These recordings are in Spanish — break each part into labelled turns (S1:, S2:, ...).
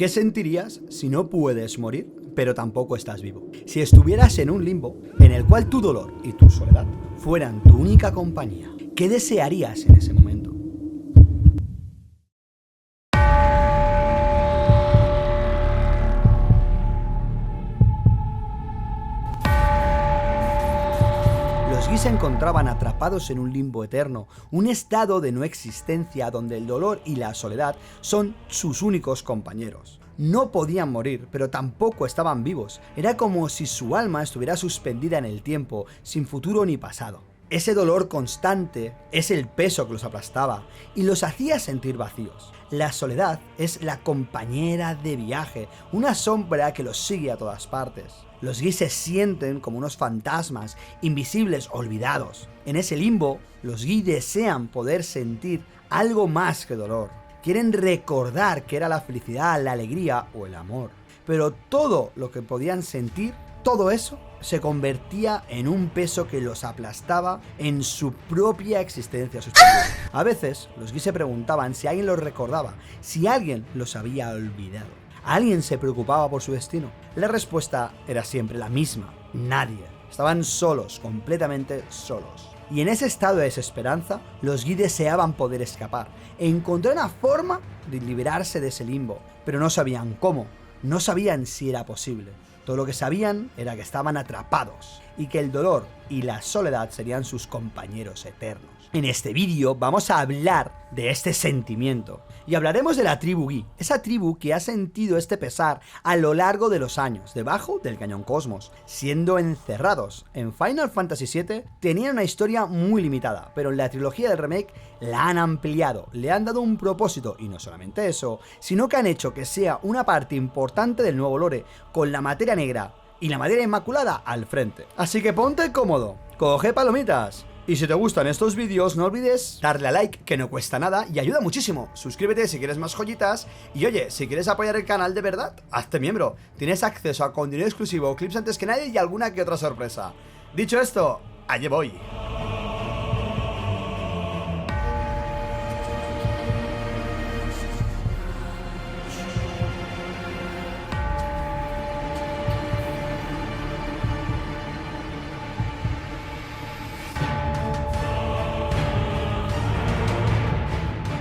S1: ¿Qué sentirías si no puedes morir, pero tampoco estás vivo? Si estuvieras en un limbo en el cual tu dolor y tu soledad fueran tu única compañía, ¿qué desearías en ese momento? Los Gi se encontraban atrapados en un limbo eterno, un estado de no existencia donde el dolor y la soledad son sus únicos compañeros. No podían morir, pero tampoco estaban vivos. Era como si su alma estuviera suspendida en el tiempo, sin futuro ni pasado. Ese dolor constante es el peso que los aplastaba y los hacía sentir vacíos. La soledad es la compañera de viaje, una sombra que los sigue a todas partes. Los Gi se sienten como unos fantasmas, invisibles, olvidados. En ese limbo, los Gi desean poder sentir algo más que dolor. Quieren recordar que era la felicidad, la alegría o el amor. Pero todo lo que podían sentir, todo eso, se convertía en un peso que los aplastaba en su propia existencia suspendida. A veces, los Gi se preguntaban si alguien los recordaba, si alguien los había olvidado. ¿Alguien se preocupaba por su destino? La respuesta era siempre la misma: nadie. Estaban solos, completamente solos. Y en ese estado de desesperanza, los Gi deseaban poder escapar e encontrar una forma de liberarse de ese limbo, pero no sabían cómo, no sabían si era posible. Todo lo que sabían era que estaban atrapados y que el dolor y la soledad serían sus compañeros eternos. En este vídeo vamos a hablar de este sentimiento y hablaremos de la tribu Gi, esa tribu que ha sentido este pesar a lo largo de los años, debajo del Cañón Cosmos, siendo encerrados. En Final Fantasy VII tenían una historia muy limitada, pero en la trilogía del remake la han ampliado, le han dado un propósito y no solamente eso, sino que han hecho que sea una parte importante del nuevo lore, con la materia negra y la materia inmaculada al frente. Así que ponte cómodo, coge palomitas. Y si te gustan estos vídeos, no olvides darle a like, que no cuesta nada y ayuda muchísimo. Suscríbete si quieres más joyitas. Y oye, si quieres apoyar el canal de verdad, hazte miembro. Tienes acceso a contenido exclusivo, clips antes que nadie y alguna que otra sorpresa. Dicho esto, allí voy.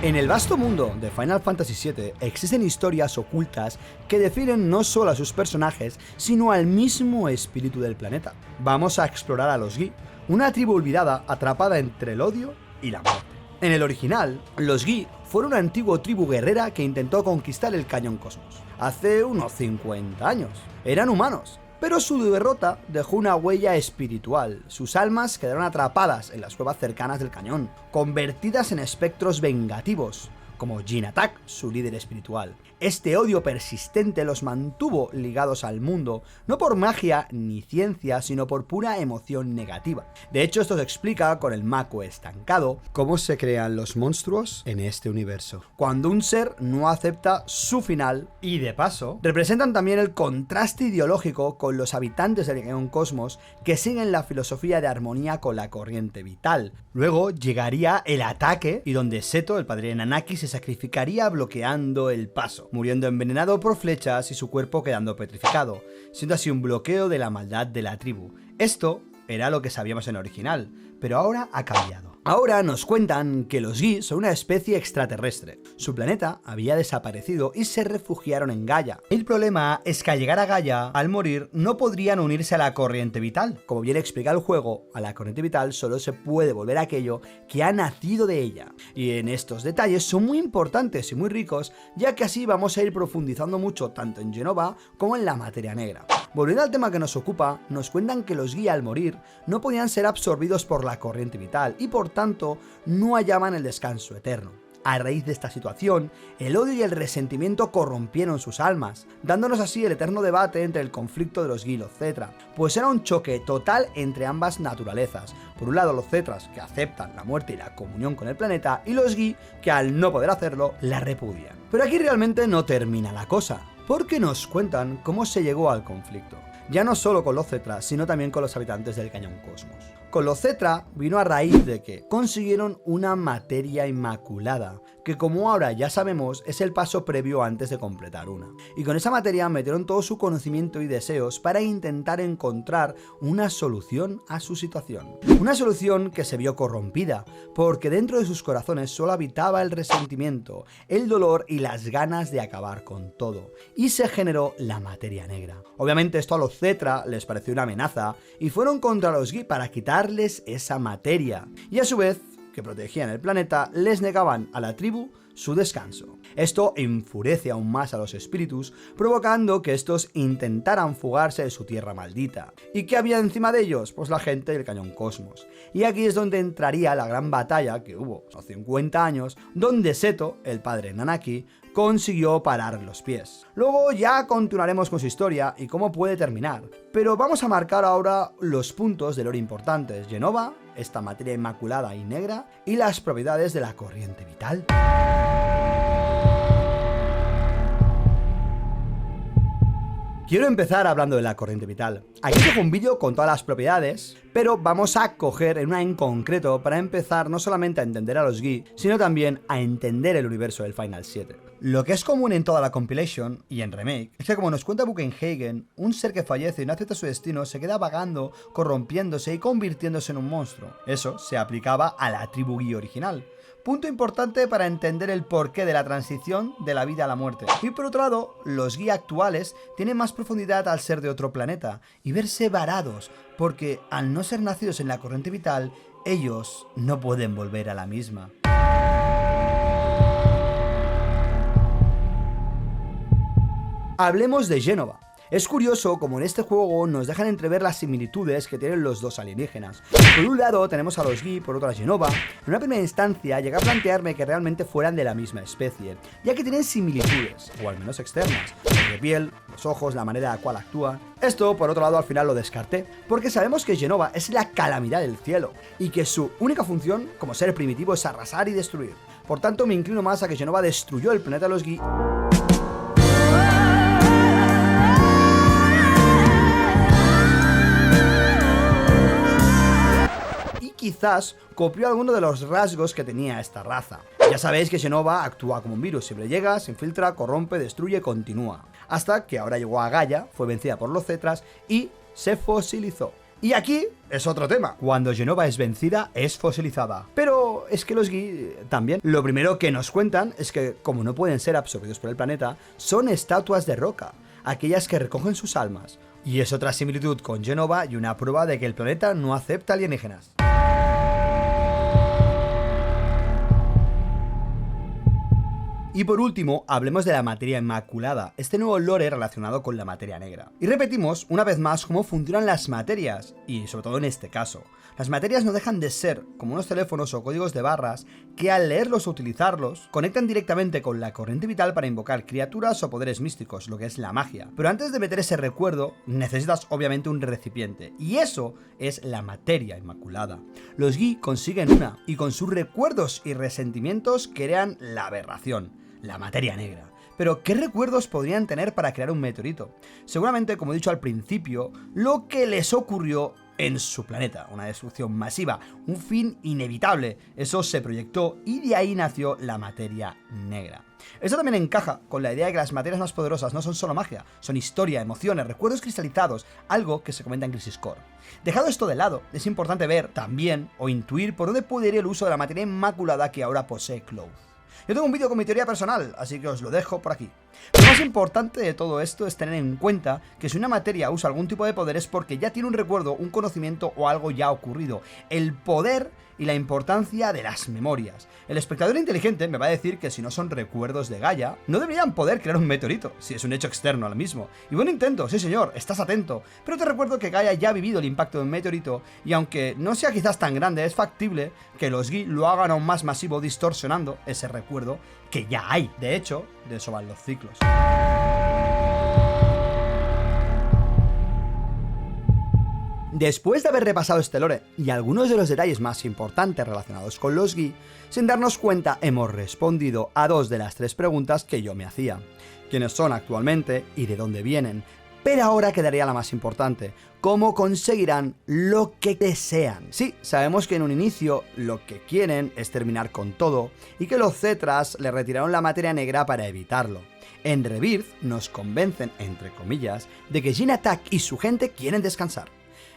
S1: En el vasto mundo de Final Fantasy VII existen historias ocultas que definen no solo a sus personajes, sino al mismo espíritu del planeta. Vamos a explorar a los Gi, una tribu olvidada atrapada entre el odio y la muerte. En el original, los Gi fueron una antigua tribu guerrera que intentó conquistar el Cañón Cosmos. Hace unos 50 años. Eran humanos, pero su derrota dejó una huella espiritual. Sus almas quedaron atrapadas en las cuevas cercanas del cañón, convertidas en espectros vengativos, como Jin Atak, su líder espiritual. Este odio persistente los mantuvo ligados al mundo, no por magia ni ciencia, sino por pura emoción negativa. De hecho, esto se explica con el Mako estancado, cómo se crean los monstruos en este universo. Cuando un ser no acepta su final, y de paso, representan también el contraste ideológico con los habitantes del Cañón Cosmos que siguen la filosofía de armonía con la corriente vital. Luego llegaría el ataque, y donde Seto, el padre de Nanaki, se sacrificaría bloqueando el paso, muriendo envenenado por flechas y su cuerpo quedando petrificado, siendo así un bloqueo de la maldad de la tribu. Esto era lo que sabíamos en el original, pero ahora ha cambiado. Ahora nos cuentan que los Gi son una especie extraterrestre. Su planeta había desaparecido y se refugiaron en Gaia. El problema es que al llegar a Gaia, al morir, no podrían unirse a la corriente vital. Como bien explica el juego, a la corriente vital solo se puede volver aquello que ha nacido de ella. Y en estos detalles son muy importantes y muy ricos, ya que así vamos a ir profundizando mucho tanto en Jenova como en la materia negra. Volviendo al tema que nos ocupa, nos cuentan que los Gi al morir no podían ser absorbidos por la corriente vital y por tanto no hallaban el descanso eterno. A raíz de esta situación, el odio y el resentimiento corrompieron sus almas, dándonos así el eterno debate entre el conflicto de los Gi y los Cetra, pues era un choque total entre ambas naturalezas. Por un lado los Cetras, que aceptan la muerte y la comunión con el planeta, y los Gi, que al no poder hacerlo, la repudian. Pero aquí realmente no termina la cosa, porque nos cuentan cómo se llegó al conflicto, ya no solo con los Cetras, sino también con los habitantes del Cañón Cosmos. con los Cetra vino a raíz de que consiguieron una materia inmaculada, que como ahora ya sabemos es el paso previo antes de completar una. Y con esa materia metieron todo su conocimiento y deseos para intentar encontrar una solución a su situación. Una solución que se vio corrompida, porque dentro de sus corazones solo habitaba el resentimiento, el dolor y las ganas de acabar con todo. Y se generó la materia negra. Obviamente esto a los Cetra les pareció una amenaza y fueron contra los Gi para quitarles esa materia. Y a su vez, que protegían el planeta, les negaban a la tribu su descanso. Esto enfurece aún más a los espíritus, provocando que estos intentaran fugarse de su tierra maldita. ¿Y qué había encima de ellos? Pues la gente del Cañón Cosmos. Y aquí es donde entraría la gran batalla que hubo hace 50 años, donde Seto, el padre Nanaki, consiguió parar los pies. Luego ya continuaremos con su historia y cómo puede terminar, pero vamos a marcar ahora los puntos de lore importantes: Jenova, esta materia inmaculada y negra, y las propiedades de la corriente vital. Quiero empezar hablando de la corriente vital. Aquí dejo un vídeo con todas las propiedades, pero vamos a coger en una en concreto para empezar no solamente a entender a los Gi, sino también a entender el universo del Final 7. Lo que es común en toda la compilation y en remake es que, como nos cuenta Buchenhagen, un ser que fallece y no acepta su destino se queda vagando, corrompiéndose y convirtiéndose en un monstruo. Eso se aplicaba a la tribu Gi original. Punto importante para entender el porqué de la transición de la vida a la muerte. Y por otro lado, los Gi actuales tienen más profundidad al ser de otro planeta y verse varados, porque al no ser nacidos en la corriente vital, ellos no pueden volver a la misma. Hablemos de Jenova. Es curioso como en este juego nos dejan entrever las similitudes que tienen los dos alienígenas. Por un lado tenemos a los Gi, por otro a Jenova. En una primera instancia llegué a plantearme que realmente fueran de la misma especie, ya que tienen similitudes, o al menos externas, de piel, los ojos, la manera en la cual actúan. Esto, por otro lado, al final lo descarté, porque sabemos que Jenova es la calamidad del cielo, y que su única función como ser primitivo es arrasar y destruir. Por tanto, me inclino más a que Jenova destruyó el planeta de los Gi quizás copió alguno de los rasgos que tenía esta raza. Ya sabéis que Jenova actúa como un virus, siempre llega, se infiltra, corrompe, destruye, continúa. Hasta que ahora llegó a Gaia, fue vencida por los Cetras y se fosilizó. Y aquí es otro tema. Cuando Jenova es vencida, es fosilizada. Pero es que los Gi también. Lo primero que nos cuentan es que, como no pueden ser absorbidos por el planeta, son estatuas de roca, aquellas que recogen sus almas. Y es otra similitud con Jenova y una prueba de que el planeta no acepta alienígenas. Y por último, hablemos de la materia inmaculada, este nuevo lore relacionado con la materia negra. Y repetimos una vez más cómo funcionan las materias, y sobre todo en este caso. Las materias no dejan de ser como unos teléfonos o códigos de barras que al leerlos o utilizarlos conectan directamente con la corriente vital para invocar criaturas o poderes místicos, lo que es la magia. Pero antes de meter ese recuerdo, necesitas obviamente un recipiente, y eso es la materia inmaculada. Los Gi consiguen una, y con sus recuerdos y resentimientos crean la aberración, la materia negra. Pero, ¿qué recuerdos podrían tener para crear un meteorito? Seguramente, como he dicho al principio, lo que les ocurrió en su planeta, una destrucción masiva, un fin inevitable. Eso se proyectó y de ahí nació la materia negra. Esto también encaja con la idea de que las materias más poderosas no son solo magia, son historia, emociones, recuerdos cristalizados, algo que se comenta en Crisis Core. Dejado esto de lado, es importante ver también o intuir por dónde puede ir el uso de la materia inmaculada que ahora posee Cloud. Yo tengo un vídeo con mi teoría personal, así que os lo dejo por aquí. Lo más importante de todo esto es tener en cuenta que si una materia usa algún tipo de poder es porque ya tiene un recuerdo, un conocimiento o algo ya ocurrido. El poder y la importancia de las memorias. El espectador inteligente me va a decir que si no son recuerdos de Gaia, no deberían poder crear un meteorito, si es un hecho externo al mismo. Y buen intento, sí señor, estás atento. Pero te recuerdo que Gaia ya ha vivido el impacto de un meteorito, y aunque no sea quizás tan grande, es factible que los Gi lo hagan aún más masivo distorsionando ese recuerdo que ya hay. De hecho, de eso van los ciclos. Después de haber repasado este lore y algunos de los detalles más importantes relacionados con los Gi, sin darnos cuenta hemos respondido a 2 de las 3 preguntas que yo me hacía. ¿Quiénes son actualmente y de dónde vienen? Pero ahora quedaría la más importante: cómo conseguirán lo que desean. Sí, sabemos que en un inicio lo que quieren es terminar con todo y que los Cetras le retiraron la materia negra para evitarlo. En Rebirth nos convencen, entre comillas, de que Jin Attack y su gente quieren descansar.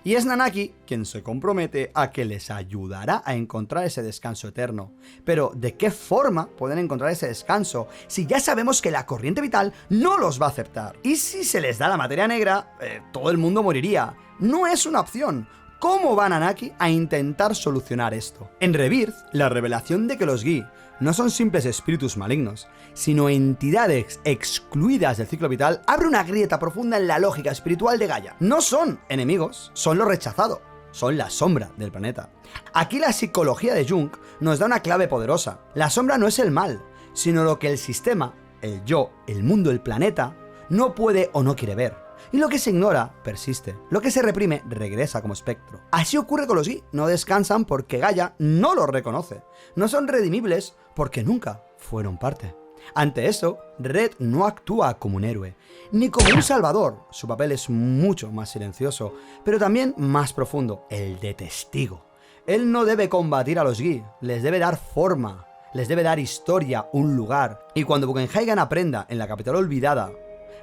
S1: Y es Nanaki quien se compromete a que les ayudará a encontrar ese descanso eterno. Pero, ¿de qué forma pueden encontrar ese descanso si ya sabemos que la corriente vital no los va a aceptar? Y si se les da la materia negra, todo el mundo moriría. No es una opción. ¿Cómo va Nanaki a intentar solucionar esto? En Rebirth, la revelación de que los Gi no son simples espíritus malignos, sino entidades excluidas del ciclo vital, abre una grieta profunda en la lógica espiritual de Gaia. No son enemigos, son lo rechazado, son la sombra del planeta. Aquí la psicología de Jung nos da una clave poderosa. La sombra no es el mal, sino lo que el sistema, el yo, el mundo, el planeta, no puede o no quiere ver. Y lo que se ignora, persiste. Lo que se reprime, regresa como espectro. Así ocurre con los Gi. No descansan porque Gaia no los reconoce. No son redimibles porque nunca fueron parte. Ante eso, Red no actúa como un héroe, ni como un salvador. Su papel es mucho más silencioso, pero también más profundo, el de testigo. Él no debe combatir a los Gi, les debe dar forma, les debe dar historia, un lugar. Y cuando Bugenhagen aprenda en la capital olvidada,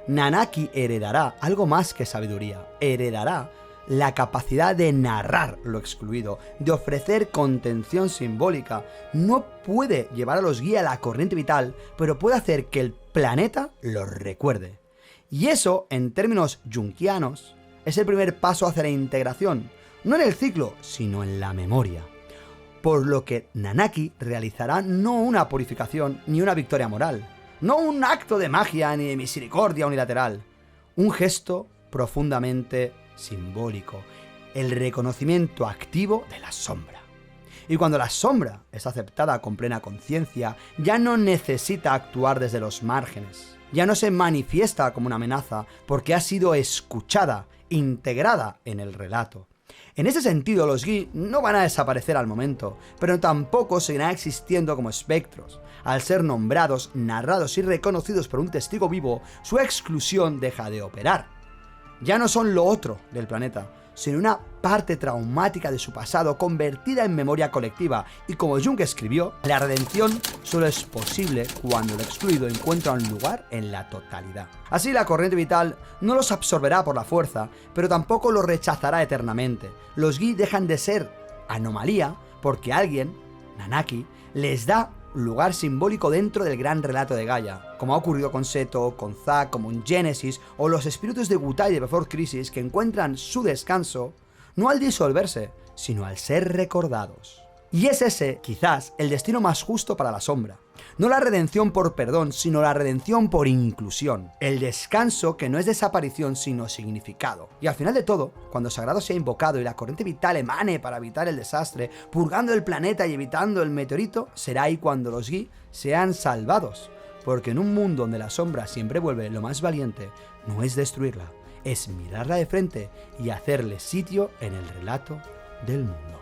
S1: Nanaki heredará algo más que sabiduría, heredará la capacidad de narrar lo excluido, de ofrecer contención simbólica. No puede llevar a los Gi a la corriente vital, pero puede hacer que el planeta los recuerde. Y eso, en términos jungianos, es el primer paso hacia la integración, no en el ciclo, sino en la memoria. Por lo que Nanaki realizará no una purificación ni una victoria moral, no un acto de magia ni de misericordia unilateral, un gesto profundamente simbólico, el reconocimiento activo de la sombra. Y cuando la sombra es aceptada con plena conciencia, ya no necesita actuar desde los márgenes, ya no se manifiesta como una amenaza porque ha sido escuchada, integrada en el relato. En ese sentido, los Gi no van a desaparecer al momento, pero tampoco seguirán existiendo como espectros. Al ser nombrados, narrados y reconocidos por un testigo vivo, su exclusión deja de operar. Ya no son lo otro del planeta, sino una parte traumática de su pasado convertida en memoria colectiva. Y como Jung escribió, la redención solo es posible cuando el excluido encuentra un lugar en la totalidad. Así la corriente vital no los absorberá por la fuerza, pero tampoco los rechazará eternamente. Los Gi dejan de ser anomalía porque alguien, Nanaki, les da lugar simbólico dentro del gran relato de Gaia, como ha ocurrido con Seto, con Zack, como en Genesis, o los espíritus de Gutai de Before Crisis, que encuentran su descanso no al disolverse, sino al ser recordados. Y es ese, quizás, el destino más justo para la sombra. No la redención por perdón, sino la redención por inclusión. El descanso que no es desaparición, sino significado. Y al final de todo, cuando Sagrado sea invocado y la corriente vital emane para evitar el desastre, purgando el planeta y evitando el meteorito, será ahí cuando los Gi sean salvados. Porque en un mundo donde la sombra siempre vuelve, lo más valiente no es destruirla, es mirarla de frente y hacerle sitio en el relato del mundo.